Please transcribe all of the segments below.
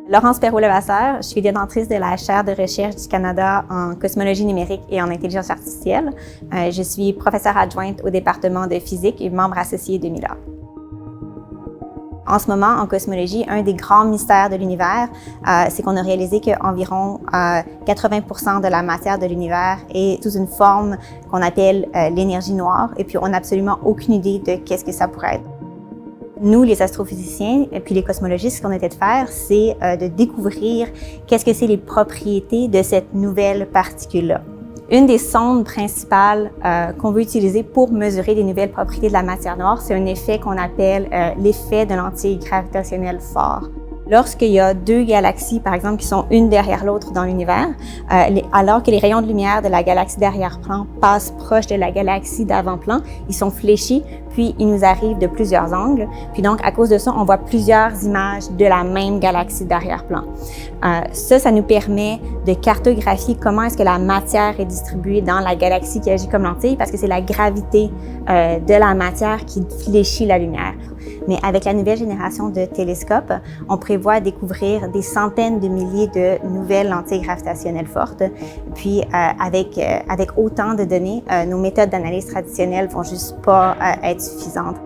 Laurence Perrault-Levasseur, je suis détentrice de la chaire de recherche du Canada en cosmologie numérique et en intelligence artificielle. Je suis professeure adjointe au département de physique et membre associé de MILA. En ce moment, en cosmologie, un des grands mystères de l'univers, c'est qu'on a réalisé qu'environ 80% de la matière de l'univers est sous une forme qu'on appelle l'énergie noire, et puis on n'a absolument aucune idée de qu'est-ce que ça pourrait être. Nous, les astrophysiciens et puis les cosmologistes, ce qu'on essaie de faire, c'est de découvrir qu'est-ce que c'est les propriétés de cette nouvelle particule-là. Une des sondes principales qu'on veut utiliser pour mesurer les nouvelles propriétés de la matière noire, c'est un effet qu'on appelle l'effet de l'anti gravitationnel fort. Lorsqu'il y a deux galaxies, par exemple, qui sont une derrière l'autre dans l'univers, alors que les rayons de lumière de la galaxie d'arrière-plan passent proche de la galaxie d'avant-plan, ils sont fléchis, puis ils nous arrivent de plusieurs angles. Puis donc, à cause de ça, on voit plusieurs images de la même galaxie d'arrière-plan. Ça nous permet de cartographier comment est-ce que la matière est distribuée dans la galaxie qui agit comme lentille, parce que c'est la gravité de la matière qui fléchit la lumière. Mais avec la nouvelle génération de télescopes, on prévoit découvrir des centaines de milliers de nouvelles lentilles gravitationnelles fortes. Puis, avec autant de données, nos méthodes d'analyse traditionnelles vont juste pas être suffisantes.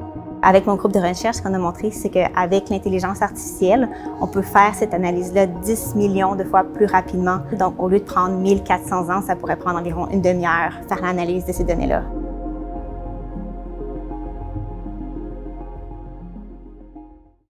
Avec mon groupe de recherche, ce qu'on a montré, c'est qu'avec l'intelligence artificielle, on peut faire cette analyse-là 10 millions de fois plus rapidement. Donc, au lieu de prendre 1400 ans, ça pourrait prendre environ une demi-heure faire l'analyse de ces données-là.